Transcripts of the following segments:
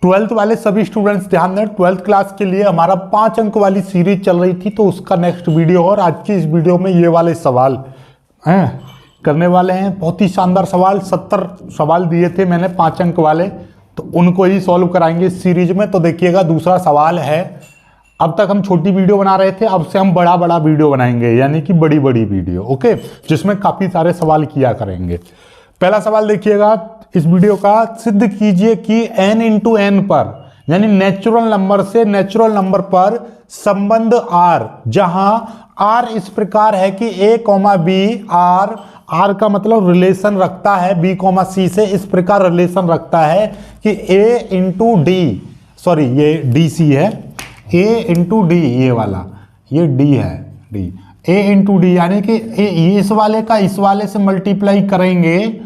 Twelfth वाले सभी students ध्यान दें, ट्वेल्थ क्लास के लिए हमारा 5 अंक वाली सीरीज चल रही थी, तो उसका नेक्स्ट वीडियो और आज की इस वीडियो में ये वाले सवाल हैं करने वाले हैं। बहुत ही शानदार सवाल, 70 सवाल दिए थे मैंने 5 अंक वाले, तो उनको ही सॉल्व कराएंगे इस सीरीज में। तो देखिएगा, दूसरा सवाल है, अब तक हम छोटी वीडियो बना रहे थे, अब से हम बड़ा बड़ा वीडियो बनाएंगे, यानी कि बड़ी बड़ी वीडियो, ओके, जिसमें काफ़ी सारे सवाल किया करेंगे। पहला सवाल देखिएगा इस वीडियो का, सिद्ध कीजिए कि n इंटू एन पर, यानी नेचुरल नंबर से नेचुरल नंबर पर संबंध r, जहां r इस प्रकार है कि a, b r का मतलब रिलेशन रखता है b, c से इस प्रकार रिलेशन रखता है कि a इंटू डी, सॉरी ये डी सी है, a इंटू डी, ये वाला ये d है, d a इंटू डी, यानी कि इस वाले का इस वाले से मल्टीप्लाई करेंगे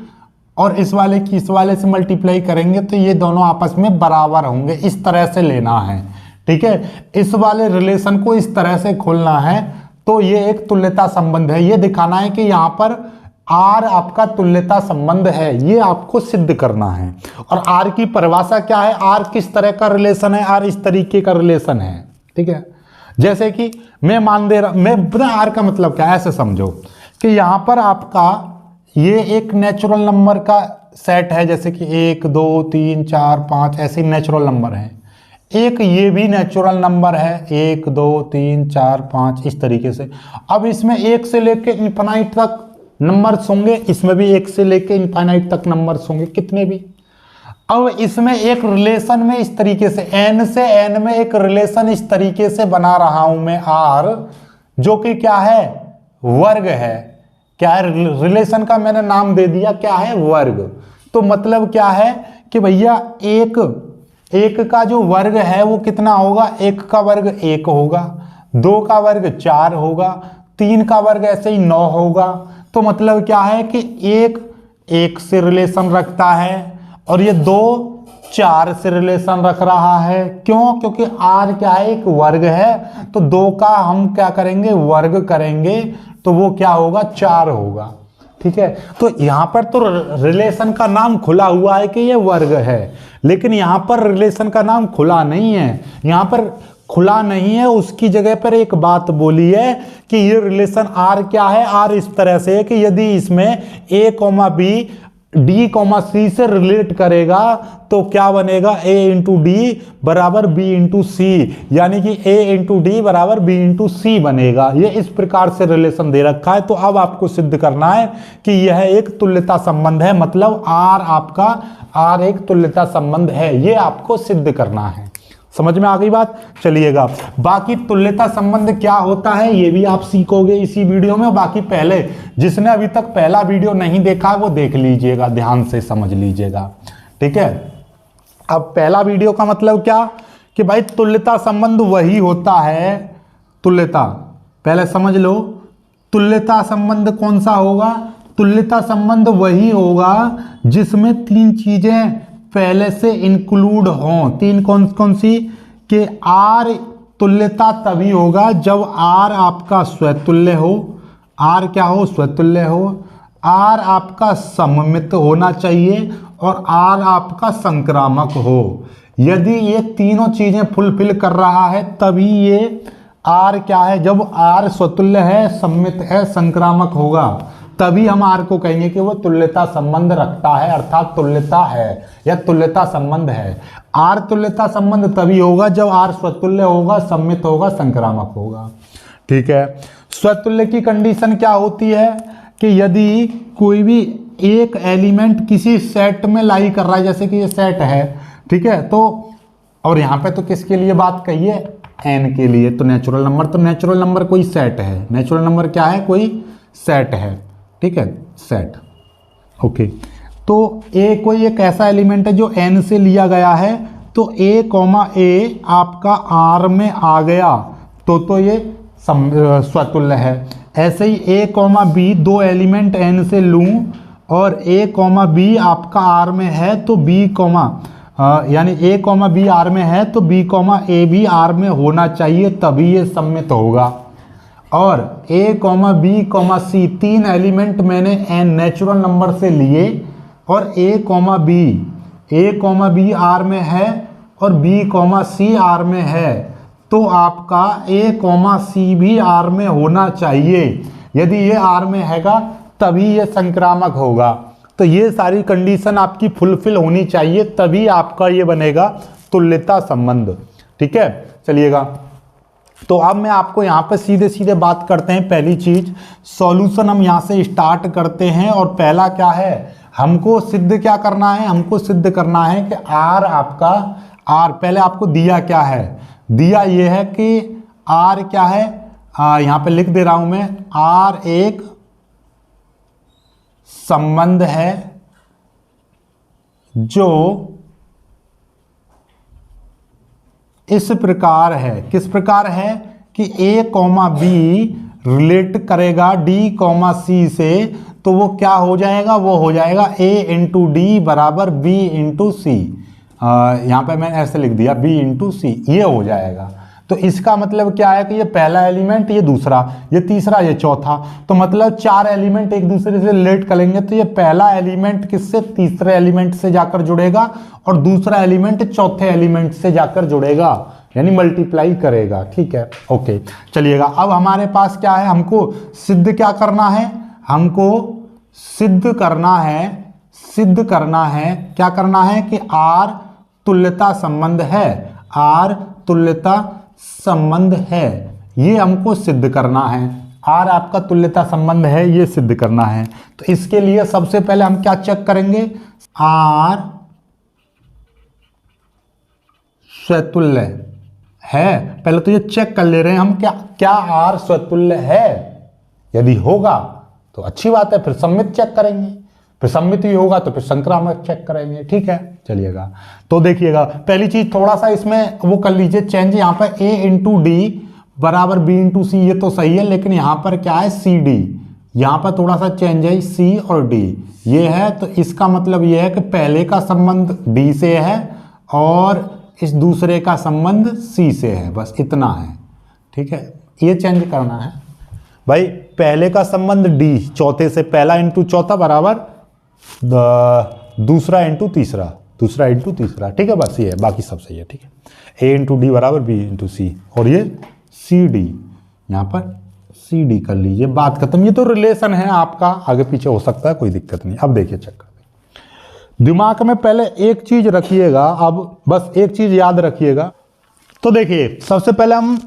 और इस वाले की इस वाले से मल्टीप्लाई करेंगे तो ये दोनों आपस में बराबर होंगे, इस तरह से लेना है, ठीक है। इस वाले रिलेशन को इस तरह से खोलना है, तो ये एक तुल्यता संबंध है, ये दिखाना है कि यहाँ पर R आपका तुल्यता संबंध है, ये आपको सिद्ध करना है। और R की परिभाषा क्या है, R किस तरह का रिलेशन है, R इस तरीके का रिलेशन है, ठीक है। जैसे कि मैं मान दे रहा, मैं R का मतलब क्या है, ऐसे समझो कि यहाँ पर आपका ये एक नेचुरल नंबर का सेट है, जैसे कि 1 2 3 4 5 ऐसे नेचुरल नंबर हैं। एक ये भी नेचुरल नंबर है, 1 2 3 4 5 इस तरीके से। अब इसमें 1 से लेके इनफाइनाइट तक नंबर्स होंगे, इसमें भी 1 से लेके इनफाइनाइट तक नंबर्स होंगे, कितने भी। अब इसमें एक रिलेशन में इस तरीके से n से n में एक रिलेशन इस तरीके से बना रहा हूं मैं r, जो कि क्या है, वर्ग है। क्या है, रिलेशन का मैंने नाम दे दिया, क्या है, वर्ग। तो मतलब क्या है कि भैया एक का जो वर्ग है वो कितना होगा, 1 का वर्ग 1 होगा, 2 का वर्ग 4 होगा, 3 का वर्ग ऐसे ही 9 होगा। तो मतलब क्या है कि 1 से रिलेशन रखता है और ये 2 4 से रिलेशन रख रहा है। क्यों? क्योंकि r क्या है, एक वर्ग है, तो 2 का हम क्या करेंगे, वर्ग करेंगे, तो वो क्या होगा, 4 होगा, ठीक है। तो यहां पर तो रिलेशन का नाम खुला हुआ है कि ये वर्ग है, लेकिन यहां पर रिलेशन का नाम खुला नहीं है। यहां पर खुला नहीं है, उसकी जगह पर एक बात बोली है कि ये रिलेशन r क्या है, r इस तरह से है कि यदि इसमें a, b d, c से रिलेट करेगा तो क्या बनेगा, a इंटू डी बराबर b इंटू सी, यानी कि a इंटू डी बराबर b इंटू सी बनेगा। ये इस प्रकार से रिलेशन दे रखा है। तो अब आपको सिद्ध करना है कि यह एक तुल्यता संबंध है, मतलब R एक तुल्यता संबंध है, ये आपको सिद्ध करना है। समझ में आ गई बात? चलिएगा, बाकी तुल्यता संबंध क्या होता है ये भी आप सीखोगे इसी वीडियो में। बाकी पहले जिसने अभी तक पहला वीडियो नहीं देखा वो देख लीजिएगा, ध्यान से समझ लीजिएगा, ठीक है। अब पहला वीडियो का मतलब क्या कि भाई तुल्यता संबंध वही होता है, तुल्यता पहले समझ लो, तुल्यता संबंध कौन सा होगा, तुल्यता संबंध वही होगा जिसमें 3 चीजें पहले से इंक्लूड हों। 3 कौन सी, कि R तुल्यता तभी होगा जब R आपका स्वतुल्य हो, R क्या हो, स्वतुल्य हो, R आपका सममित होना चाहिए और R आपका संक्रामक हो। यदि ये तीनों चीजें फुलफिल कर रहा है तभी ये R क्या है, जब R स्वतुल्य है, सममित है, संक्रामक होगा, तभी हम R को कहेंगे कि वो तुल्यता संबंध रखता है, अर्थात तुल्यता है या तुल्यता संबंध है। R तुल्यता संबंध तभी होगा जब R स्वतुल्य होगा, सम्मित होगा, संक्रामक होगा, ठीक है। स्वतुल्य की कंडीशन क्या होती है कि यदि कोई भी एक एलिमेंट किसी सेट में लाई कर रहा है, जैसे कि ये सेट है, ठीक है, तो और यहाँ पे तो किसके लिए बात कही है, n के लिए, तो नेचुरल नंबर कोई सेट है, नेचुरल नंबर क्या है, कोई सेट है, ठीक है, सेट, ओके। तो a कोई एक ऐसा एलिमेंट है जो n से लिया गया है, तो a, आपका R में आ गया तो ये स्वतुल्य है। ऐसे ही a, b 2 एलिमेंट n से लूं और a, b आपका R में है तो b, यानी a, b R में है तो b, a भी R में होना चाहिए, तभी ये सम्मित होगा। और a, b, c 3 एलिमेंट मैंने n नेचुरल नंबर से लिए और a, b R में है और बी कॉमा सी आर में है तो आपका ए कॉमा सी भी आर में होना चाहिए। यदि ये आर में हैगा तभी ये संक्रामक होगा। तो ये सारी कंडीशन आपकी फुलफिल होनी चाहिए, तभी आपका ये बनेगा तुल्यता संबंध। ठीक है, चलिएगा। तो अब मैं आपको यहाँ पे सीधे सीधे बात करते हैं। पहली चीज सॉल्यूशन हम यहाँ से स्टार्ट करते हैं और पहला क्या है, हमको सिद्ध क्या करना है, हमको सिद्ध करना है कि आर आपका आर, पहले आपको दिया क्या है, दिया ये है कि आर क्या है, यहाँ पे लिख दे रहा हूं मैं, आर एक संबंध है जो इस प्रकार है, किस प्रकार है कि ए कॉमा बी रिलेट करेगा डी कॉमा सी से, तो वो क्या हो जाएगा, वो हो जाएगा ए इंटू डी बराबर बी इंटू सी। यहाँ पे मैंने ऐसे लिख दिया बी इंटू सी, ये हो जाएगा। तो इसका मतलब क्या है कि ये पहला एलिमेंट, ये दूसरा, ये तीसरा, ये चौथा, तो मतलब 4 एलिमेंट एक दूसरे से रिलेट करेंगे तो ये पहला एलिमेंट किससे, तीसरे एलिमेंट से जाकर जुड़ेगा और दूसरा एलिमेंट चौथे एलिमेंट से जाकर जुड़ेगा, यानी मल्टीप्लाई करेगा। ठीक है, ओके, चलिएगा। अब हमारे पास क्या है, हमको सिद्ध क्या करना है, हमको सिद्ध करना है, सिद्ध करना है, क्या करना है कि आर तुल्यता संबंध है, आर तुल्यता संबंध है, ये हमको सिद्ध करना है। आर आपका तुल्यता संबंध है, ये सिद्ध करना है। तो इसके लिए सबसे पहले हम क्या चेक करेंगे, आर स्वतुल्य है। पहले तो ये चेक कर ले रहे हैं हम, क्या आर स्वतुल्य है। यदि होगा तो अच्छी बात है, फिर सम्मित चेक करेंगे, फिर सम्मित ही होगा तो फिर संक्रामक चेक करेंगे। ठीक है, चलिएगा। तो देखिएगा, पहली चीज थोड़ा सा इसमें वो कर लीजिए चेंज, यहाँ पर ए इंटू डी बराबर बी इंटू सी, ये तो सही है, लेकिन यहाँ पर क्या है सी डी, यहाँ पर थोड़ा सा चेंज है, सी और डी ये है। तो इसका मतलब ये है कि पहले का संबंध डी से है और इस दूसरे का संबंध सी से है, बस इतना है। ठीक है, ये चेंज करना है भाई। पहले का संबंध डी, चौथे से पहला इंटू चौथा बराबर दूसरा इंटू तीसरा, दूसरा इंटू तीसरा। ठीक है, बस ये है, बाकी सब सही है। ठीक है, ए इंटू डी बराबर बी इंटू सी, और ये सी डी, यहाँ पर सी डी कर लीजिए, बात खत्म। ये तो रिलेशन है आपका, आगे पीछे हो सकता है, कोई दिक्कत नहीं। अब देखिए, चेक कर, दिमाग में पहले एक चीज रखिएगा, अब बस एक चीज याद रखिएगा। तो देखिए, सबसे पहले हम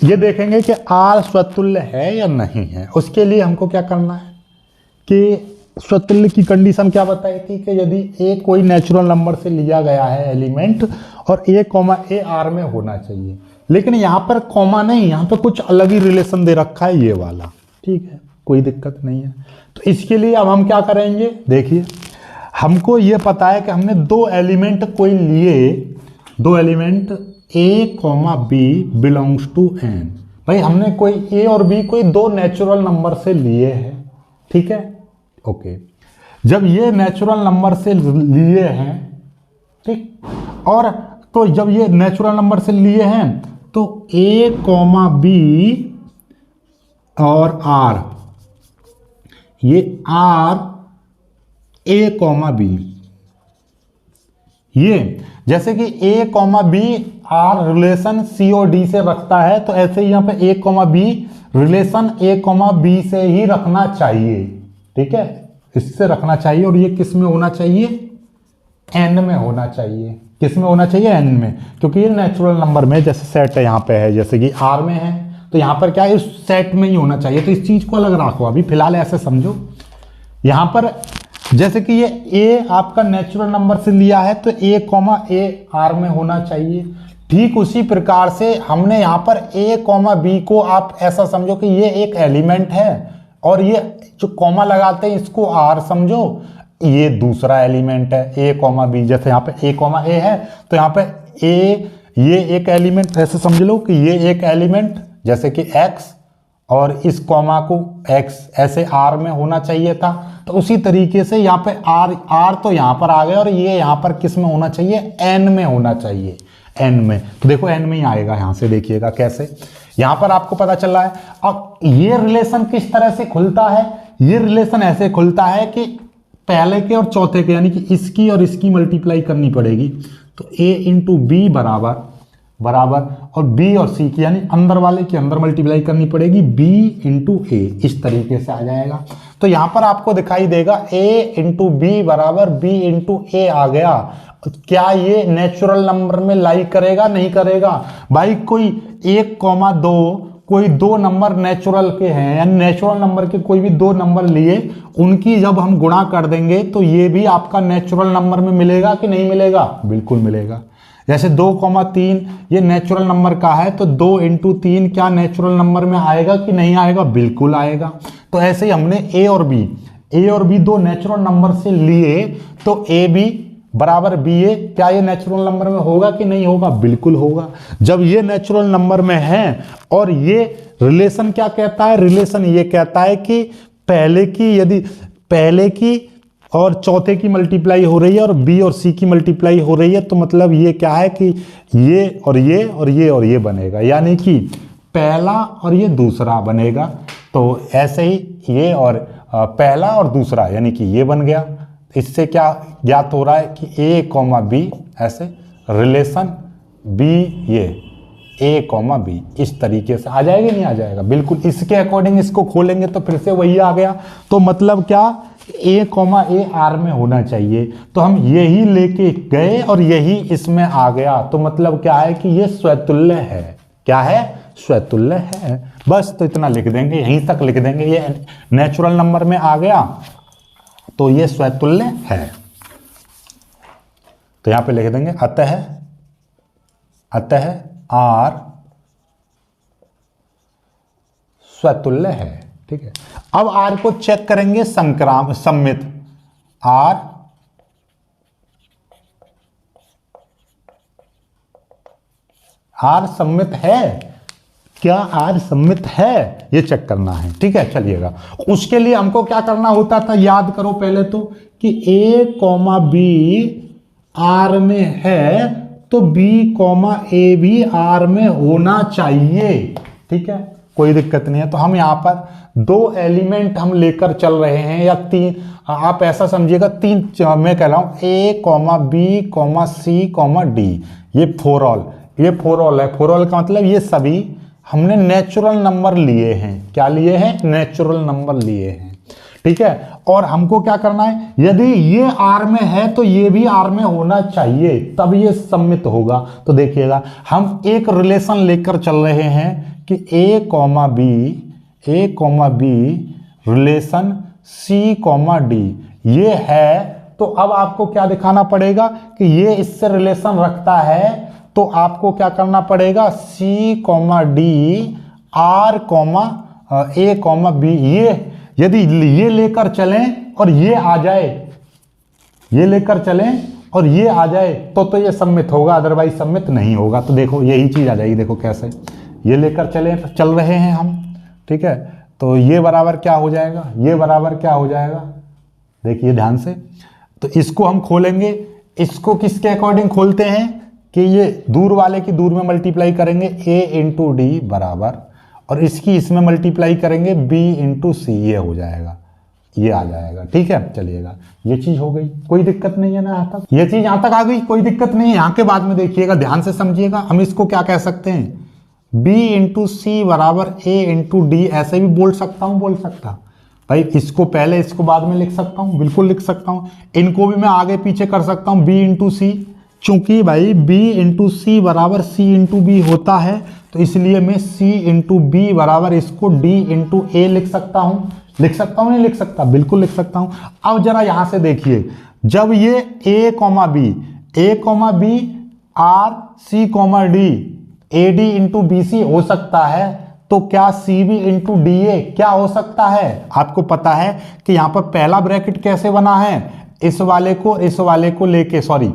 ये देखेंगे कि आर स्वतुल्य है या नहीं है। उसके लिए हमको क्या करना है कि स्वतुल्य की कंडीशन क्या बताई थी कि यदि ए कोई नेचुरल नंबर से लिया गया है एलिमेंट और ए कॉमा ए आर में होना चाहिए, लेकिन यहाँ पर कॉमा नहीं, यहाँ पर कुछ अलग ही रिलेशन दे रखा है, ये वाला। ठीक है, कोई दिक्कत नहीं है। तो इसके लिए अब हम क्या करेंगे, देखिए, हमको ये पता है कि हमने 2 एलिमेंट कोई लिए, 2 element A comma B belongs to N. भाई हमने कोई ए और बी कोई 2 नेचुरल नंबर से लिए हैं। ठीक है, ओके। जब ये नेचुरल नंबर से लिए हैं, ठीक, और तो जब ये नेचुरल नंबर से लिए हैं तो ए कॉमा बी और आर, ये आर ए कॉमा बी, ये जैसे कि ए कॉमा बी आर रिलेशन सी और डी से रखता है, तो ऐसे ही यहाँ पे ए कॉमा बी रिलेशन ए कॉमा बी से ही रखना चाहिए। ठीक है, इससे रखना चाहिए, और ये किस में होना चाहिए, एन में होना चाहिए। किस में होना चाहिए, एन में, क्योंकि ये नेचुरल नंबर में जैसे सेट है यहाँ पे है, जैसे कि आर में है, तो यहाँ पर क्या है, इस सेट में ही होना चाहिए। तो इस चीज को अलग रखो, अभी फिलहाल ऐसे समझो। यहाँ पर जैसे कि ये ए आपका नेचुरल नंबर से लिया है तो ए कॉमा ए आर में होना चाहिए। ठीक उसी प्रकार से हमने यहाँ पर ए कॉमा बी को आप ऐसा समझो कि ये एक एलिमेंट है, और ये जो कॉमा लगाते हैं इसको आर समझो, ये दूसरा एलिमेंट है ए कॉमा बी। जैसे यहाँ पे ए कॉमा ए है तो यहाँ पे ए, ये एक एलिमेंट ऐसे समझ लो कि ये एक एलिमेंट जैसे कि एक्स, और इस कॉमा को एक्स ऐसे आर में होना चाहिए था। तो उसी तरीके से यहाँ पे आर तो यहाँ पर आ गया, और ये यहाँ पर किस में होना चाहिए, एन में होना चाहिए, एन में। तो देखो एन में ही आएगा, यहाँ से देखिएगा कैसे, यहाँ पर आपको पता चल रहा है। अब ये रिलेशन किस तरह से खुलता है, ये रिलेशन ऐसे खुलता है कि पहले के और चौथे के, यानी कि इसकी और इसकी मल्टीप्लाई करनी पड़ेगी, तो a इंटू बी बराबर और b और c की यानी अंदर वाले के अंदर मल्टीप्लाई करनी पड़ेगी b इंटू ए, इस तरीके से आ जाएगा। तो यहां पर आपको दिखाई देगा a इंटू बी बराबर b इंटू ए आ गया। क्या ये नेचुरल नंबर में लाई करेगा? नहीं करेगा भाई। कोई 1,2 कोई दो नंबर नेचुरल के हैं, यानी नेचुरल नंबर के कोई भी दो नंबर लिए उनकी जब हम गुणा कर देंगे तो ये भी आपका नेचुरल नंबर में मिलेगा कि नहीं मिलेगा? बिल्कुल मिलेगा। जैसे 2,3 ये नेचुरल नंबर का है तो 2 इंटू 3 क्या नेचुरल नंबर में आएगा कि नहीं आएगा? बिल्कुल आएगा। तो ऐसे ही हमने ए और बी दो नेचुरल नंबर से लिए तो ए बी बराबर बी ए, क्या ये नेचुरल नंबर में होगा कि नहीं होगा? बिल्कुल होगा। जब ये नेचुरल नंबर में है और ये रिलेशन क्या कहता है? रिलेशन ये कहता है कि पहले की और चौथे की मल्टीप्लाई हो रही है और बी और सी की मल्टीप्लाई हो रही है, तो मतलब ये क्या है कि ये और ये और ये और ये बनेगा, यानी कि पहला और ये दूसरा बनेगा। तो ऐसे ही ये और पहला और दूसरा यानी कि ये बन गया। इससे क्या ज्ञात हो रहा है कि ए कॉमा बी, ऐसे रिलेशन बी ये ए कॉमा बी, इस तरीके से आ जाएगा नहीं आ जाएगा? बिल्कुल। इसके अकॉर्डिंग इसको खोलेंगे तो फिर से वही आ गया। तो मतलब क्या, ए कॉमा ए आर में होना चाहिए, तो हम यही लेके गए और यही इसमें आ गया। तो मतलब क्या है कि ये स्वतुल्य है। क्या है? स्वतुल्य है। बस तो इतना लिख देंगे, यहीं तक लिख देंगे। ये नेचुरल नंबर में आ गया तो ये स्वतुल्य है। तो यहां पे लिख देंगे अतः आर स्वतुल्य है। ठीक है। अब आर को चेक करेंगे सम्मित। आर सम्मित है क्या? आर सम्मित है, ये चेक करना है। ठीक है, चलिएगा। उसके लिए हमको क्या करना होता था, याद करो पहले तो कि ए कॉमा बी आर में है तो बी कॉमा ए भी आर में होना चाहिए। ठीक है, कोई दिक्कत नहीं है। तो हम यहाँ पर दो एलिमेंट हम लेकर चल रहे हैं, या तीन, आप ऐसा समझिएगा तीन, मैं कह रहा हूं ए comma B comma C comma D, ये फोर ऑल है। फोर ऑल का मतलब ये सभी हमने नेचुरल नंबर लिए हैं। क्या लिए हैं? नेचुरल नंबर लिए हैं। ठीक है। और हमको क्या करना है, यदि ये आर में है तो ये भी आर में होना चाहिए, तब ये सम्मित होगा। तो देखिएगा, हम एक रिलेशन लेकर चल रहे हैं कि ए कॉमा बी रिलेशन सी कॉमा डी ये है। तो अब आपको क्या दिखाना पड़ेगा कि ये इससे रिलेशन रखता है, तो आपको क्या करना पड़ेगा, सी कॉमा डी आर कॉमा ए कॉमा बी, ये यदि ये लेकर चलें और ये आ जाए, ये लेकर चलें और ये आ जाए तो ये सम्मित होगा, अदरवाइज सम्मित नहीं होगा। तो देखो यही चीज आ जाएगी। देखो कैसे, ये लेकर चल रहे हैं हम। ठीक है, तो ये बराबर क्या हो जाएगा, ये बराबर क्या हो जाएगा, देखिए ध्यान से। तो इसको हम खोलेंगे, इसको किसके अकॉर्डिंग खोलते हैं कि ये दूर वाले की दूर में मल्टीप्लाई करेंगे a इंटू डी बराबर, और इसकी इसमें मल्टीप्लाई करेंगे b इंटू सी, ये हो जाएगा, ये आ जाएगा। ठीक है, चलिएगा, ये चीज हो गई, कोई दिक्कत नहीं है ना यहाँ तक? ये चीज यहाँ तक आ गई, कोई दिक्कत नहीं है। यहाँ के बाद में देखिएगा, ध्यान से समझिएगा। हम इसको क्या कह सकते हैं, b इंटू सी बराबर a इंटू डी, ऐसे भी बोल सकता भाई। इसको पहले, इसको बाद में लिख सकता हूँ, बिल्कुल लिख सकता हूँ। इनको भी मैं आगे पीछे कर सकता हूँ, b इंटू सी, चूंकि भाई b इंटू सी बराबर c इंटू बी होता है, तो इसलिए मैं c इंटू बी बराबर इसको d इंटू ए लिख सकता हूँ। नहीं लिख सकता? बिल्कुल लिख सकता हूँ। अब जरा यहां से देखिए, जब ये a comma B R C comma D A D into B C हो सकता है, तो क्या C B into D A क्या हो सकता है? आपको पता है कि यहाँ पर पहला ब्रैकेट कैसे बना है, इस वाले को लेके, सॉरी,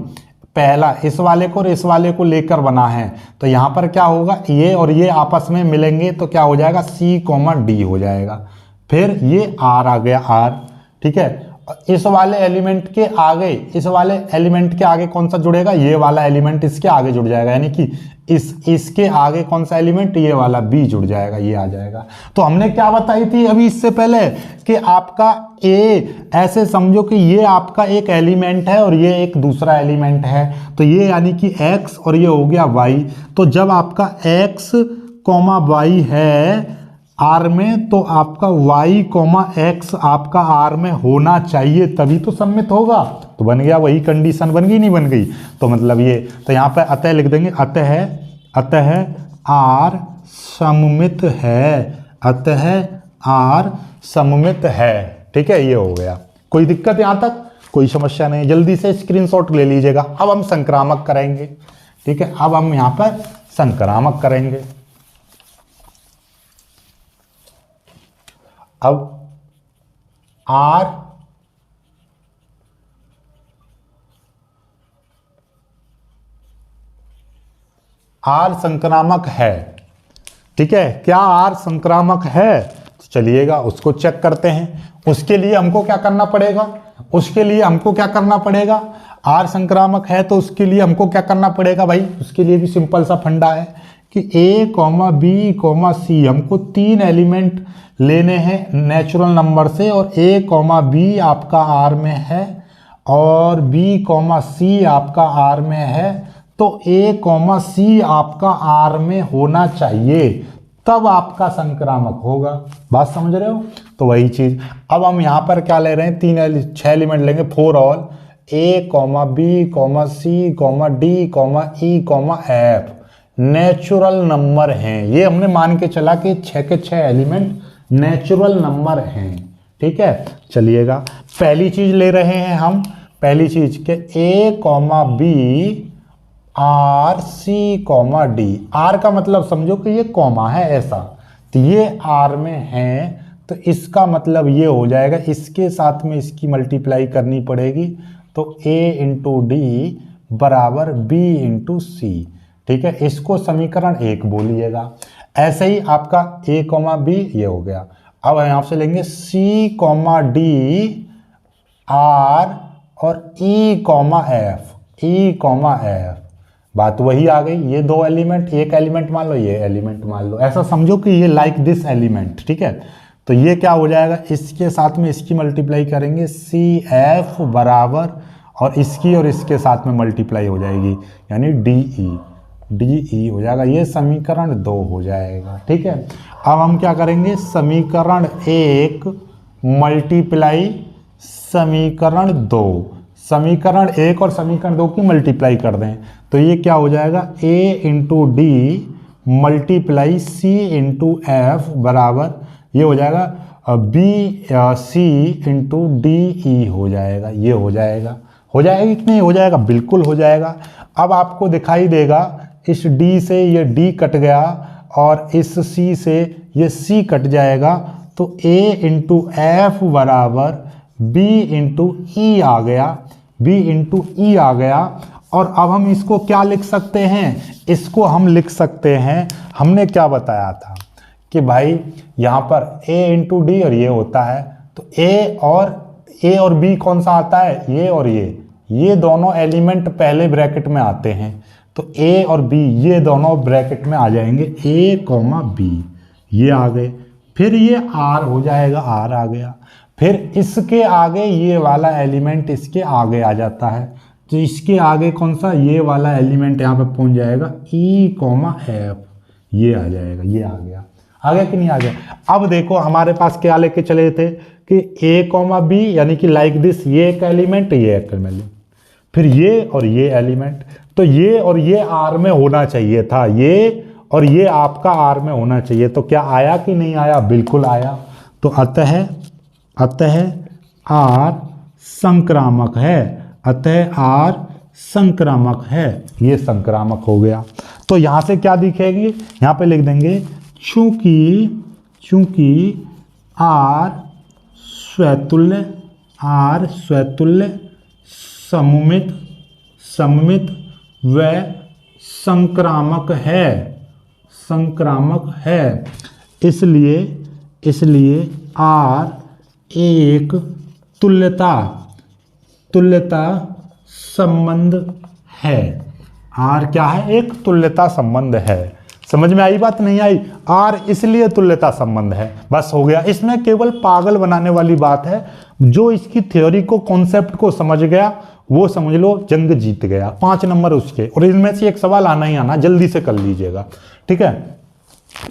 पहला इस वाले को और इस वाले को लेकर बना है। तो यहाँ पर क्या होगा, ये और ये आपस में मिलेंगे तो क्या हो जाएगा, सी कॉमा डी हो जाएगा। फिर ये आर आ गया, आर। ठीक है, इस वाले एलिमेंट के आगे, इस वाले एलिमेंट के आगे कौन सा जुड़ेगा, ये वाला एलिमेंट इसके आगे जुड़ जाएगा, यानी कि इसके आगे कौन सा एलिमेंट, ये वाला बी जुड़ जाएगा, ये आ जाएगा। तो हमने क्या बताई थी अभी इससे पहले कि आपका ए, ऐसे समझो कि ये आपका एक एलिमेंट है और ये एक दूसरा एलिमेंट है, तो ये यानी कि एक्स और ये हो गया वाई। तो जब आपका एक्स कॉमा वाई है आर में, तो आपका y कॉमा एक्स आपका आर में होना चाहिए, तभी तो सममित होगा। तो बन गया, वही कंडीशन बन गई, नहीं बन गई? तो मतलब ये, तो यहाँ पे अतः लिख देंगे, अतः आर सममित है, अतः आर सममित है। ठीक है, ये हो गया। कोई दिक्कत यहाँ तक? कोई समस्या नहीं, जल्दी से स्क्रीनशॉट ले लीजिएगा। अब हम संक्रामक करेंगे। ठीक है, अब हम यहाँ पर संक्रामक करेंगे। अब आर संक्रामक है। ठीक है, क्या आर संक्रामक है? तो चलिएगा उसको चेक करते हैं। उसके लिए हमको क्या करना पड़ेगा, आर संक्रामक है तो उसके लिए हमको क्या करना पड़ेगा भाई? उसके लिए भी सिंपल सा फंडा है कि ए कॉमा बी कॉमा सी, हमको 3 एलिमेंट लेने हैं नेचुरल नंबर से, और ए कॉमा बी आपका आर में है और बी कॉमा सी आपका आर में है, तो ए कॉमा सी आपका आर में होना चाहिए, तब आपका संक्रामक होगा। बात समझ रहे हो? तो वही चीज अब हम यहाँ पर क्या ले रहे हैं, 6 एलिमेंट लेंगे, 4 all A comma B comma C comma D comma E comma F natural number हैं। ये हमने मान के चला कि 6 के 6 एलिमेंट नेचुरल नंबर हैं। ठीक है, चलिएगा पहली चीज ले रहे हैं हम, पहली चीज के A comma B R C comma D. R का मतलब समझो कि ये कॉमा है ऐसा, तो ये आर में है, तो इसका मतलब ये हो जाएगा, इसके साथ में इसकी मल्टीप्लाई करनी पड़ेगी, तो ए इंटू डी बराबर बी इंटू सी। ठीक है, इसको समीकरण 1 बोलिएगा। ऐसे ही आपका ए कॉमा बी ये हो गया। अब यहाँ से लेंगे सी कॉमा डी आर और ई कॉमा एफ, बात वही आ गई। ये 2 एलिमेंट, एक एलिमेंट मान लो, ये एलिमेंट मान लो, ऐसा समझो कि ये लाइक दिस एलिमेंट। ठीक है, तो ये क्या हो जाएगा, इसके साथ में इसकी मल्टीप्लाई करेंगे, सी एफ बराबर, और इसके साथ में मल्टीप्लाई हो जाएगी, यानी डी हो जाएगा। ये समीकरण 2 हो जाएगा। ठीक है, अब हम क्या करेंगे, समीकरण 1 मल्टीप्लाई समीकरण 2, समीकरण 1 और समीकरण 2 की मल्टीप्लाई कर दें, तो ये क्या हो जाएगा, A into D multiply C into F बराबर, ये हो जाएगा B C into D E हो जाएगा। ये हो जाएगा कि नहीं हो जाएगा? बिल्कुल हो जाएगा। अब आपको दिखाई देगा इस D से ये D कट गया और इस C से ये C कट जाएगा, तो A इंटू एफ बराबर B इंटू ई आ गया, और अब हम इसको क्या लिख सकते हैं, इसको हम लिख सकते हैं, हमने क्या बताया था कि भाई यहाँ पर A इंटू डी और ये होता है, तो A और B कौन सा आता है, ये और ये दोनों एलिमेंट पहले ब्रैकेट में आते हैं, तो A और B ये दोनों ब्रैकेट में आ जाएंगे, A कॉमा B ये आ गए, फिर ये R हो जाएगा, R आ गया, फिर इसके आगे ये वाला एलिमेंट इसके आगे आ जाता है, तो इसके आगे कौन सा, ये वाला एलिमेंट यहाँ पे पहुंच जाएगा, E कॉमा एफ, ये आ जाएगा, ये आ गया कि नहीं आ गया? अब देखो हमारे पास क्या लेके चले थे कि A कॉमा B यानी कि लाइक दिस, ये एक एलिमेंट, ये एक एलिमेंट, फिर ये और ये एलिमेंट, तो ये और ये R में होना चाहिए था, ये और ये आपका R में होना चाहिए, तो क्या आया कि नहीं आया? बिल्कुल आया। तो अतः R संक्रामक है, अतः R संक्रामक है, ये संक्रामक हो गया। तो यहाँ से क्या दिखेगी, यहाँ पे लिख देंगे चूंकि R स्वतुल्य सममित व संक्रामक है, इसलिए R एक तुल्यता संबंध है। आर क्या है? एक तुल्यता संबंध है। समझ में आई बात? नहीं आई? आर इसलिए तुल्यता संबंध है। बस हो गया। इसमें केवल पागल बनाने वाली बात है। जो इसकी थ्योरी को, कॉन्सेप्ट को समझ गया वो समझ लो जंग जीत गया। 5 नंबर उसके। और इनमें से एक सवाल आना ही आना, जल्दी से कर लीजिएगा, ठीक है।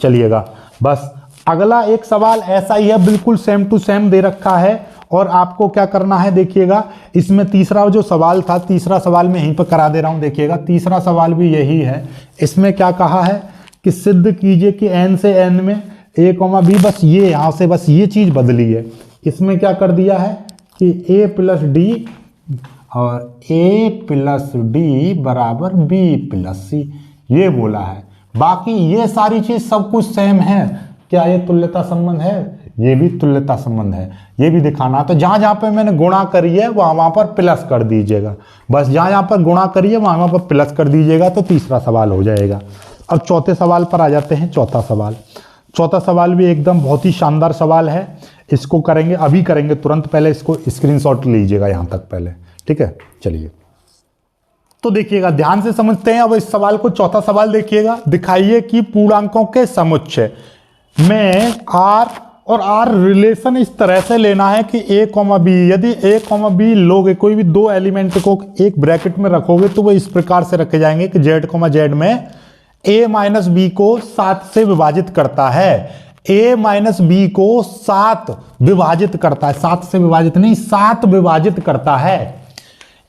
चलिएगा, बस अगला एक सवाल ऐसा ही है, बिल्कुल सेम टू सेम दे रखा है। और आपको क्या करना है देखिएगा, इसमें तीसरा जो सवाल था, तीसरा सवाल मैं यहीं पर करा दे रहा हूं। देखिएगा तीसरा सवाल भी यही है। इसमें क्या कहा है कि सिद्ध कीजिए कि n से n में a, b, बस ये यहां से बस ये चीज बदली है। इसमें क्या कर दिया है कि a प्लस डी और a प्लस डी बराबर b प्लस सी, ये बोला है। बाकी ये सारी चीज सब कुछ सेम है। क्या ये तुल्यता संबंध है? ये भी तुल्यता संबंध है। ये भी दिखाना। तो जहां जहां पे मैंने गुणा करी है वहां पर प्लस कर दीजिएगा। बस जहां जहां पर गुणा करी है वहां पर प्लस कर दीजिएगा, तो तीसरा सवाल हो जाएगा। अब चौथे सवाल पर आ जाते हैं। चौथा सवाल भी एकदम बहुत ही शानदार सवाल है। इसको करेंगे, अभी करेंगे तुरंत। पहले इसको स्क्रीनशॉट लीजिएगा यहां तक पहले, ठीक है। चलिए तो देखिएगा, ध्यान से समझते हैं। अब इस सवाल को, चौथा सवाल देखिएगा। दिखाइए कि पूर्णांकों के समुच्चय में आर और आर रिलेशन इस तरह से लेना है कि a, b, यदि a, b लोगे, कोई भी दो एलिमेंट को एक ब्रैकेट में रखोगे तो वो इस प्रकार से रखे जाएंगे कि z, z में a माइनस बी को 7 से विभाजित करता है। a माइनस बी को 7 विभाजित करता है। 7 से विभाजित नहीं, 7 विभाजित करता है।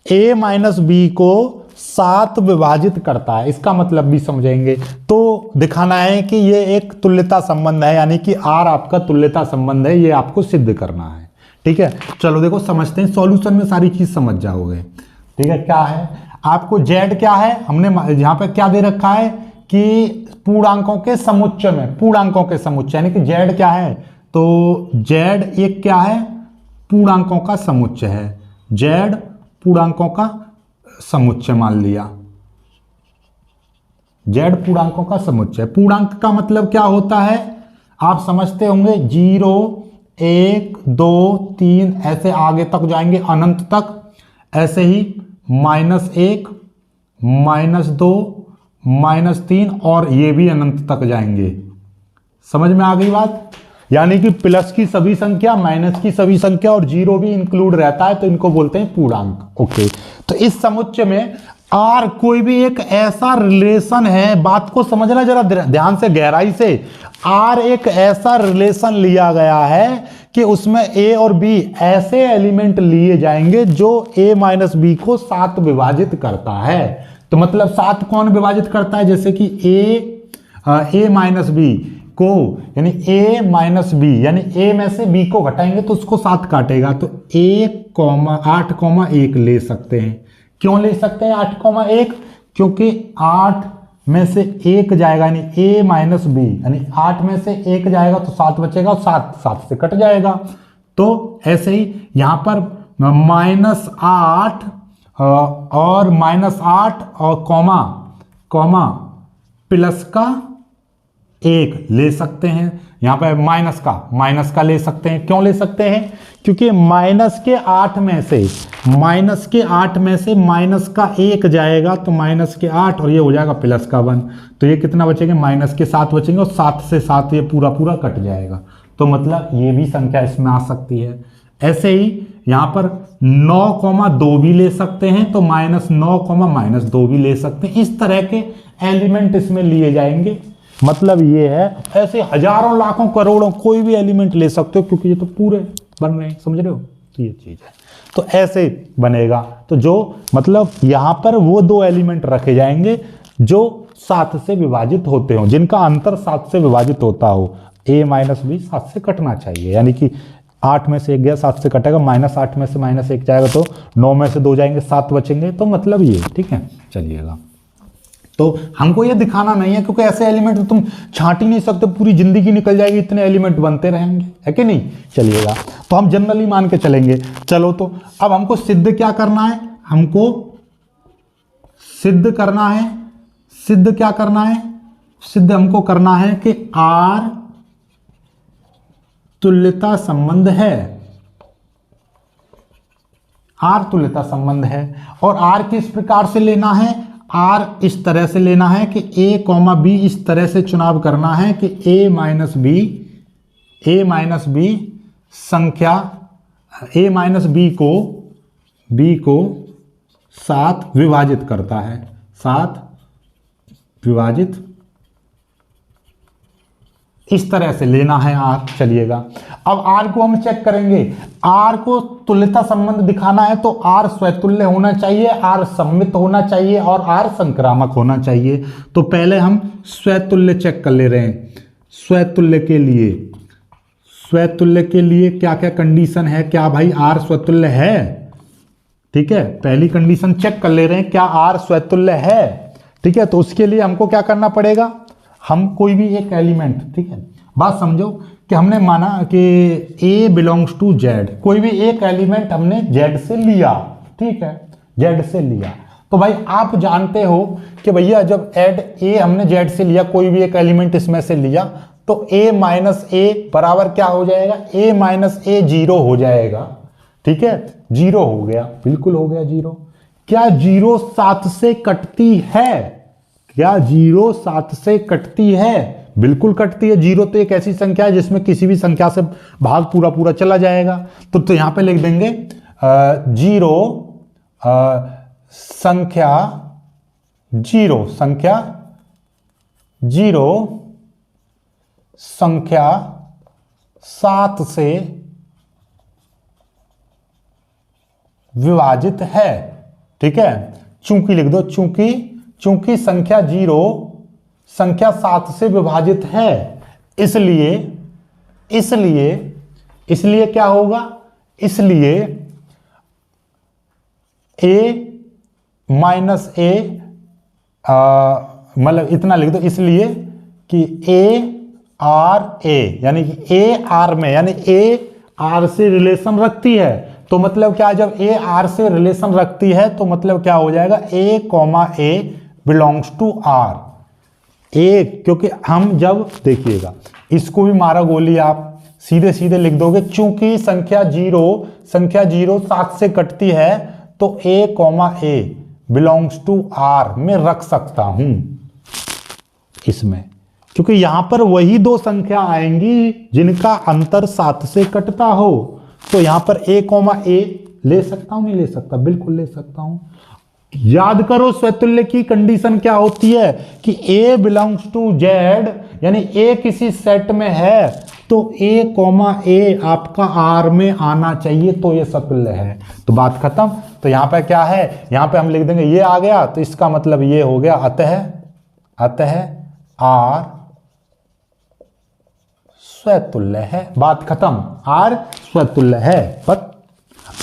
a माइनस बी को 7 विभाजित करता है। इसका मतलब भी समझेंगे। तो दिखाना है कि ये एक तुल्यता संबंध है, यानी कि R आपका तुल्यता संबंध है। ये आपको सिद्ध करना है, ठीक है। चलो देखो समझते हैं। सॉल्यूशन में सारी चीज समझ जाओगे, ठीक है। क्या है आपको? Z क्या है? हमने यहां पे क्या दे रखा है कि पूर्णांकों के समुच्चय में, पूर्णांकों के समुच्चय, यानी कि Z क्या है? तो Z एक क्या है? पूर्णांकों का समुच्चय है। Z पूर्णांकों का समुच्चय मान लिया। Z पूर्णांकों का समुच्चय। पूर्णांक का मतलब क्या होता है? आप समझते होंगे 0, 1, 2, 3 ऐसे आगे तक जाएंगे अनंत तक। ऐसे ही -1, -2, -3 और ये भी अनंत तक जाएंगे। समझ में आ गई बात? यानी कि प्लस की सभी संख्या, माइनस की सभी संख्या और 0 भी इंक्लूड रहता है, तो इनको बोलते हैं पूर्णांक। ओके, तो इस समुच्चय में आर कोई भी एक ऐसा रिलेशन है, बात को समझना जरा ध्यान से, गहराई से। आर एक ऐसा रिलेशन लिया गया है कि उसमें ए और बी ऐसे एलिमेंट लिए जाएंगे जो a माइनस बी को 7 विभाजित करता है। तो मतलब 7 कौन विभाजित करता है? जैसे कि a माइनस बी को, यानी a माइनस बी, यानी a में से b को घटाएंगे तो उसको 7 काटेगा। तो 8,1 ले सकते हैं। क्यों ले सकते हैं 8,1? क्योंकि 8 में से 1 जाएगा, यानी a माइनस बी, यानी 8 में से 1 जाएगा तो 7 बचेगा और 7 से कट जाएगा। तो ऐसे ही यहां पर -8 और -8 और कॉमा प्लस का 1 ले सकते हैं। यहां पर माइनस का ले सकते हैं। क्यों ले सकते हैं? क्योंकि माइनस के 8 में से माइनस का 1 जाएगा तो -8 और ये हो जाएगा +1। तो ये कितना बचेंगे? -7 बचेंगे और 7 से 7 ये पूरा कट जाएगा। तो मतलब ये भी संख्या इसमें आ सकती है। ऐसे ही यहां पर 9,2 भी ले सकते हैं, तो -9,-2 भी ले सकते हैं। इस तरह के एलिमेंट इसमें लिए जाएंगे। मतलब ये है, ऐसे हजारों लाखों करोड़ों कोई भी एलिमेंट ले सकते हो, क्योंकि ये तो पूरे बन रहे हैं, समझ रहे हो? तो ये चीज है, तो ऐसे बनेगा। तो जो मतलब यहां पर वो 2 एलिमेंट रखे जाएंगे जो 7 से विभाजित होते हो, जिनका अंतर 7 से विभाजित होता हो। a माइनस बी 7 से कटना चाहिए, यानी कि 8 में से 1 गया 7 से कटेगा, -8 में से -1 जाएगा तो 9 में से 2 जाएंगे 7 बचेंगे। तो मतलब ये, ठीक है। चलिएगा, तो हमको ये दिखाना नहीं है, क्योंकि ऐसे एलिमेंट तो तुम छांट ही नहीं सकते, पूरी जिंदगी निकल जाएगी, इतने एलिमेंट बनते रहेंगे, है कि नहीं? चलिएगा, तो हम जनरली मान के चलेंगे। चलो, तो अब हमको सिद्ध क्या करना है? हमको सिद्ध करना है, सिद्ध क्या करना है? सिद्ध हमको करना है कि R तुल्यता संबंध है। आर तुल्यता संबंध है। और आर किस प्रकार से लेना है, आर इस तरह से लेना है कि ए कॉमा बी इस तरह से चुनाव करना है कि ए माइनस बी संख्या ए माइनस बी को 7 विभाजित करता है, 7 विभाजित इस तरह से लेना है आर। चलिएगा अब आर को हम चेक करेंगे। आर को तुल्यता संबंध दिखाना है तो आर स्वतुल्य होना चाहिए, आर सम्मित होना चाहिए और आर संक्रामक होना चाहिए। तो पहले हम स्वतुल्य चेक कर ले रहे हैं। स्वतुल्य के लिए क्या क्या कंडीशन है, क्या भाई आर स्वतुल्य है? ठीक है, पहली कंडीशन चेक कर ले रहे हैं, क्या आर स्वतुल्य है? ठीक है, तो उसके लिए हमको क्या करना पड़ेगा, हम कोई भी एक एलिमेंट, ठीक है, बात समझो कि हमने माना कि A बिलोंग्स टू Z, कोई भी एक एलिमेंट हमने Z से लिया, ठीक है, Z से लिया। तो भाई आप जानते हो कि भैया जब एड A हमने Z से लिया, कोई भी एक एलिमेंट इसमें से लिया, तो A माइनस A बराबर क्या हो जाएगा, A माइनस A 0 हो जाएगा। ठीक है, 0 हो गया, बिल्कुल हो गया 0। क्या 0 7 से कटती है? क्या 0 7 से कटती है? बिल्कुल कटती है। 0 तो एक ऐसी संख्या है जिसमें किसी भी संख्या से भाग पूरा पूरा चला जाएगा। तो यहां पे लिख देंगे 0 संख्या 7 से विभाजित है। ठीक है, चूंकि लिख दो, चूंकि संख्या 0 संख्या 7 से विभाजित है, इसलिए क्या होगा, इसलिए a माइनस a, मतलब इतना लिख दो, इसलिए कि a यानी कि a r में, यानी a r से रिलेशन रखती है। तो मतलब क्या, जब a r से रिलेशन रखती है तो मतलब क्या हो जाएगा, a comma a belongs to r। A, क्योंकि हम जब देखिएगा इसको भी मारा गोली आप सीधे सीधे लिख दोगे, चूंकि संख्या 0 7 से कटती है तो a comma a belongs to r में रख सकता हूं इसमें, क्योंकि यहां पर वही दो संख्या आएंगी जिनका अंतर 7 से कटता हो। तो यहां पर a कॉमा a ले सकता हूं, नहीं ले सकता? बिल्कुल ले सकता हूं। याद करो स्वतुल्य की कंडीशन क्या होती है कि a बिलोंग्स टू z, यानी a किसी सेट में है तो a कॉमा a आपका r में आना चाहिए, तो ये स्वतुल्य है। तो बात खत्म। तो यहां पे क्या है, यहां पे हम लिख देंगे ये आ गया, तो इसका मतलब ये हो गया, अतः r स्वतुल्य है। बात खत्म, r स्वतुल्य है। पर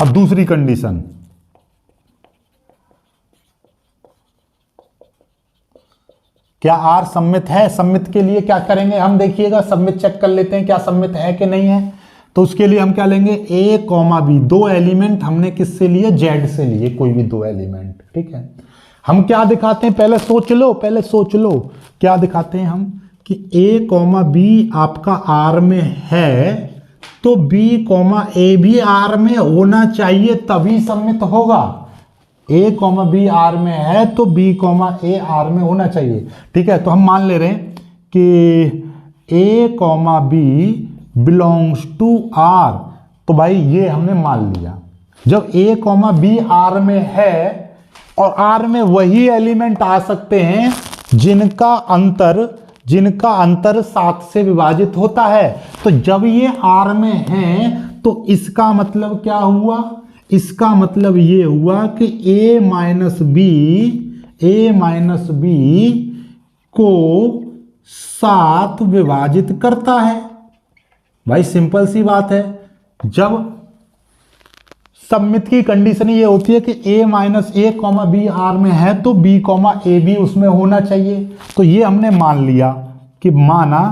अब दूसरी कंडीशन, क्या आर सम्मित है? सम्मित के लिए क्या करेंगे हम, देखिएगा सम्मित चेक कर लेते हैं क्या सम्मित है कि नहीं है। तो उसके लिए हम क्या लेंगे, a कॉमा बी, दो एलिमेंट हमने किससे लिए, z से लिए, कोई भी दो एलिमेंट। ठीक है, हम क्या दिखाते हैं, पहले सोच लो क्या दिखाते हैं हम कि a कॉमा बी आपका r में है तो b कॉमा a भी r में होना चाहिए, तभी सम्मित होगा। a कॉमा बी आर में है तो b कॉमा a आर में होना चाहिए। ठीक है, तो हम मान ले रहे हैं कि a comma B belongs to r। तो भाई ये हमने मान लिया, जब a कॉमा बी आर में है और r में वही एलिमेंट आ सकते हैं जिनका अंतर 7 से विभाजित होता है। तो जब ये r में है तो इसका मतलब क्या हुआ, इसका मतलब ये हुआ कि a माइनस बी को 7 विभाजित करता है। भाई सिंपल सी बात है, जब सम्मित की कंडीशन ये होती है कि a minus a comma B R में है तो b कॉमा a भी उसमें होना चाहिए। तो ये हमने मान लिया कि माना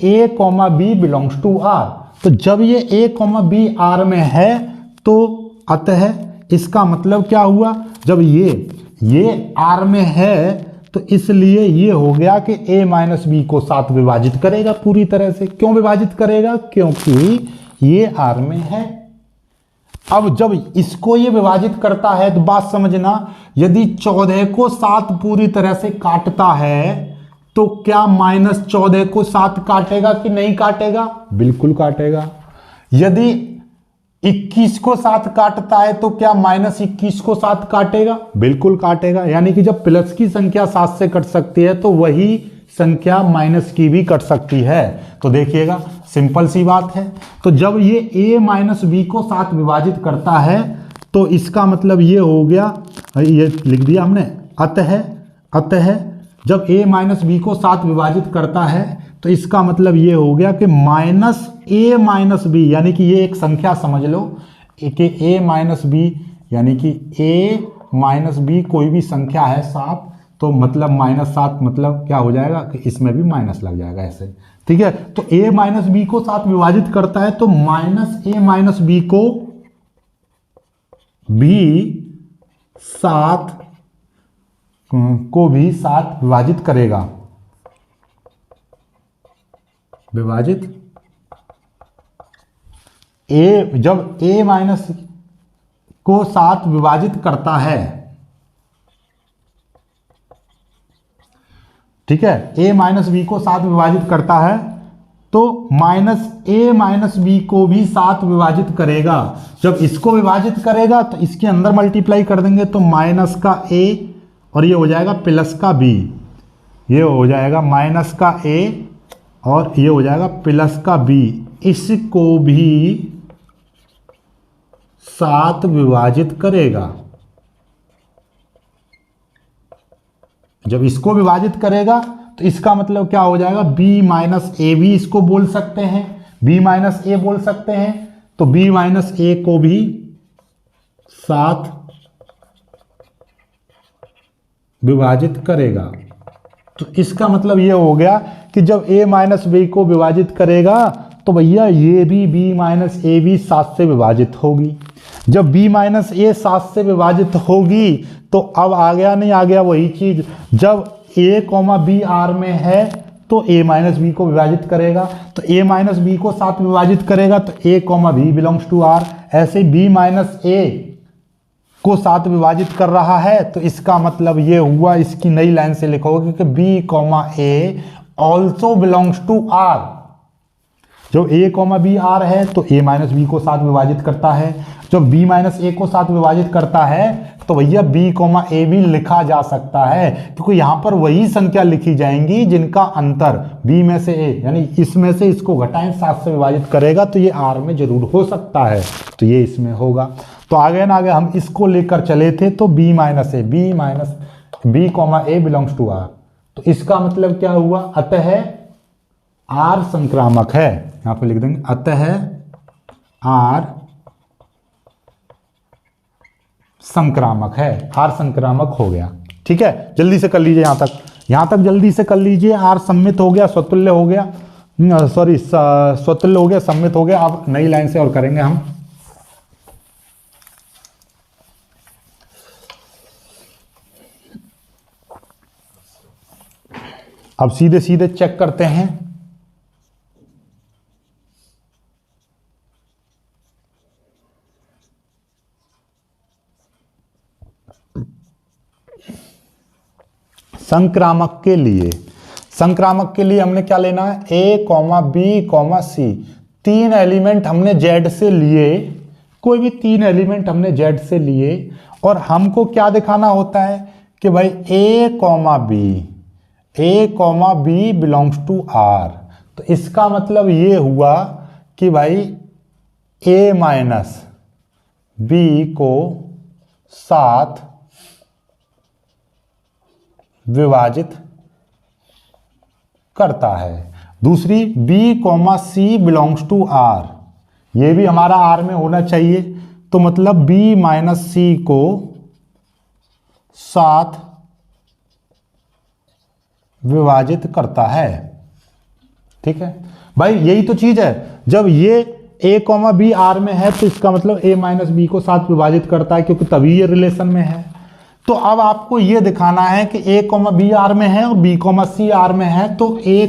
a comma B belongs to r। तो जब ये a कॉमा बी आर में है तो अतः इसका मतलब क्या हुआ, जब ये R में है तो इसलिए ये हो गया कि a माइनस बी को 7 विभाजित करेगा पूरी तरह से। क्यों विभाजित करेगा, क्योंकि ये R में है। अब जब इसको ये विभाजित करता है तो बात समझना, यदि 14 को 7 पूरी तरह से काटता है तो क्या -14 को 7 काटेगा कि नहीं काटेगा? बिल्कुल काटेगा। यदि 21 को 7 काटता है तो क्या -21 को 7 काटेगा? बिल्कुल काटेगा। यानी कि जब प्लस की संख्या 7 से कट सकती है तो वही संख्या माइनस की भी कट सकती है। तो देखिएगा, सिंपल सी बात है। तो जब ये a माइनस बी को 7 विभाजित करता है तो इसका मतलब ये हो गया, ये लिख दिया हमने, अतः जब a माइनस बी को 7 विभाजित करता है तो इसका मतलब ये हो गया कि -a माइनस बी, यानी कि ये एक संख्या समझ लो कि a माइनस बी, यानी कि a माइनस बी कोई भी संख्या है 7, तो मतलब -7 मतलब क्या हो जाएगा कि इसमें भी माइनस लग जाएगा ऐसे, ठीक है। तो a माइनस बी को 7 विभाजित करता है तो -a माइनस बी को भी 7 विभाजित करेगा, विभाजित जब a माइनस को 7 विभाजित करता है, ठीक है, a माइनस बी को 7 विभाजित करता है तो -a माइनस बी को भी 7 विभाजित करेगा। जब इसको विभाजित करेगा तो इसके अंदर मल्टीप्लाई कर देंगे तो माइनस का a और ये हो जाएगा प्लस का b, ये हो जाएगा माइनस का a और ये हो जाएगा प्लस का b, इसको भी 7 विभाजित करेगा। जब इसको विभाजित करेगा तो इसका मतलब क्या हो जाएगा, b माइनस ए भी इसको बोल सकते हैं, b माइनस ए बोल सकते हैं, तो b माइनस ए को भी 7 विभाजित करेगा। तो इसका मतलब ये हो गया कि जब a माइनस बी को विभाजित करेगा तो भैया ये भी b माइनस ए भी 7 से विभाजित होगी। जब b माइनस ए 7 से विभाजित होगी तो अब आ गया नहीं आ गया वही चीज, जब a b R में है तो a माइनस बी को विभाजित करेगा, तो a माइनस बी को 7 विभाजित करेगा तो a b belongs to R। ऐसे b माइनस ए को 7 विभाजित कर रहा है तो इसका मतलब ये हुआ, इसकी नई लाइन से लिखोगे कि b a also belongs to R। जब a b R है तो a माइनस बी को 7 विभाजित करता है, जब b माइनस ए को 7 विभाजित करता है तो भैया b a भी लिखा जा सकता है, क्योंकि यहाँ पर वही संख्या लिखी जाएंगी जिनका अंतर b में से a, यानी इसमें से इसको घटाएं 7 से विभाजित करेगा तो ये R में जरूर हो सकता है, तो ये इसमें होगा। तो आगे ना आगे हम इसको लेकर चले थे तो b minus A belongs to R, तो इसका मतलब क्या हुआ, अतः R संक्रामक है। यहाँ पे लिख देंगे अतः R संक्रामक है, R संक्रामक हो गया। ठीक है, जल्दी से कर लीजिए, यहाँ तक जल्दी से कर लीजिए। R सम्मित हो गया, स्वतुल्य हो गया, सॉरी स्वतुल्य हो गया, सम्मित हो गया। अब नई लाइन से और करेंगे हम। अब सीधे सीधे चेक करते हैं। संक्रामक के लिए हमने क्या लेना है, a, b, c। 3 एलिमेंट हमने z से लिए, कोई भी 3 एलिमेंट हमने z से लिए और हमको क्या दिखाना होता है कि भाई a, b belongs to R। तो इसका मतलब ये हुआ कि भाई a माइनस b को 7 विभाजित करता है। दूसरी b, c belongs to R, ये भी हमारा R में होना चाहिए, तो मतलब b माइनस c को 7 विभाजित करता है। ठीक है भाई, यही तो चीज है। जब ये a, b R में है तो इसका मतलब a माइनस b को 7 विभाजित करता है, क्योंकि तभी ये रिलेशन में है। तो अब आपको ये दिखाना है कि a, b R में है और b, c R में है, तो a,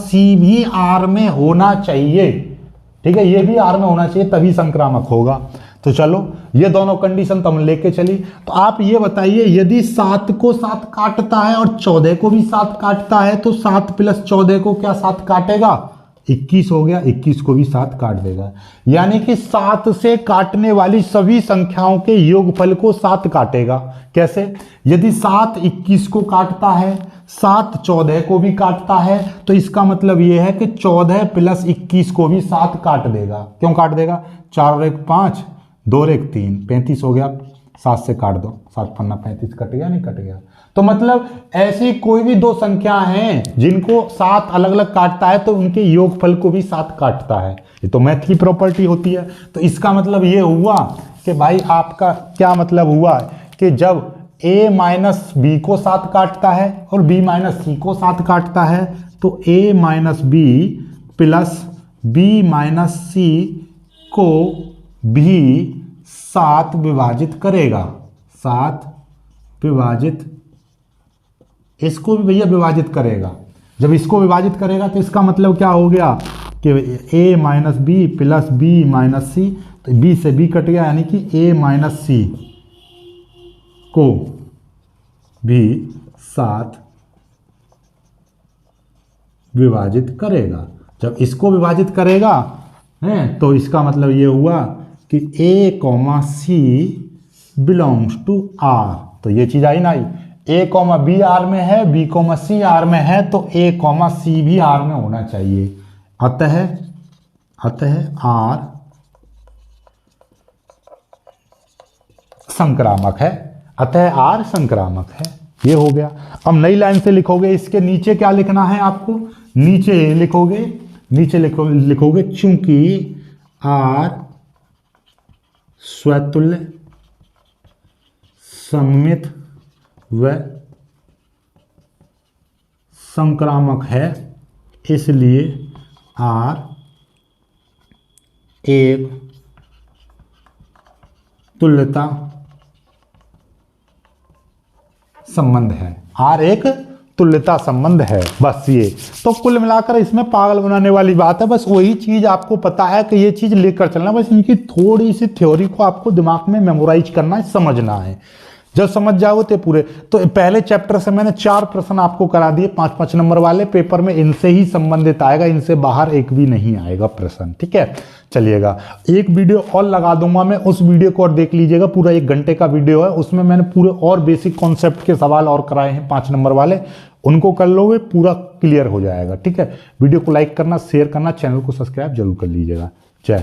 c भी R में होना चाहिए। ठीक है, ये भी R में होना चाहिए, तभी संक्रामक होगा। तो चलो ये दोनों कंडीशन तो हम लेके चली। तो आप ये बताइए, यदि 7 को 7 काटता है और 14 को भी 7 काटता है तो 7 प्लस 14 को क्या 7 काटेगा? 21 हो गया, 21 को भी 7 काट देगा। यानी कि 7 से काटने वाली सभी संख्याओं के योगफल को 7 काटेगा। कैसे? यदि 7 21 को काटता है, 7 14 को भी काटता है, तो इसका मतलब यह है कि 14 प्लस 21 को भी 7 काट देगा। क्यों काट देगा? 4 और 1 5, 2 और 1 3, 35 हो गया। 7 से काट दो, 7 पन्ना 35, कट गया नहीं कट गया? तो मतलब ऐसी कोई भी दो संख्या हैं जिनको 7 अलग अलग काटता है तो उनके योगफल को भी 7 काटता है। ये तो मैथ की प्रॉपर्टी होती है। तो इसका मतलब ये हुआ कि भाई आपका क्या मतलब हुआ कि जब a माइनस बी को 7 काटता है और b माइनस सी को 7 काटता है तो a minus B plus b minus C को भी 7 विभाजित करेगा। 7 विभाजित, इसको भी भैया विभाजित करेगा। जब इसको विभाजित करेगा तो इसका मतलब क्या हो गया कि a minus B plus B minus C, तो b से b कट गया, यानी कि a माइनस सी को भी 7 विभाजित करेगा। जब इसको विभाजित करेगा है तो इसका मतलब ये हुआ कि a comma C belongs to r। तो ये चीज आई ना, a कॉमा बी आर में है, b कॉमा सी आर में है, तो a कॉमा सी भी आर में होना चाहिए। अतः r संक्रामक है। अतः r संक्रामक है। ये हो गया। अब नई लाइन से लिखोगे, इसके नीचे क्या लिखना है आपको? नीचे लिखोगे चूंकि r स्वतुल्य, सममित व संक्रामक है, इसलिए r एक तुल्यता संबंध है। r एक तुल्यता संबंध है। बस ये तो कुल मिलाकर इसमें पागल बनाने वाली बात है। बस वही चीज आपको पता है कि ये चीज लेकर चलना, बस इनकी थोड़ी सी थ्योरी को आपको दिमाग में मेमोराइज करना है, समझना है। जब समझ जाओगे तो पूरे, तो पहले चैप्टर से मैंने 4 प्रश्न आपको करा दिए, 5-5 नंबर वाले। पेपर में इनसे ही संबंधित आएगा, इनसे बाहर एक भी नहीं आएगा प्रश्न। ठीक है, चलिएगा। एक वीडियो और लगा दूंगा मैं, उस वीडियो को और देख लीजिएगा। पूरा 1 घंटे का वीडियो है, उसमें मैंने पूरे और बेसिक कॉन्सेप्ट के सवाल और कराए हैं 5 नंबर वाले। उनको कर लोगे, पूरा क्लियर हो जाएगा। ठीक है, वीडियो को लाइक करना, शेयर करना, चैनल को सब्सक्राइब जरूर कर लीजिएगा। जय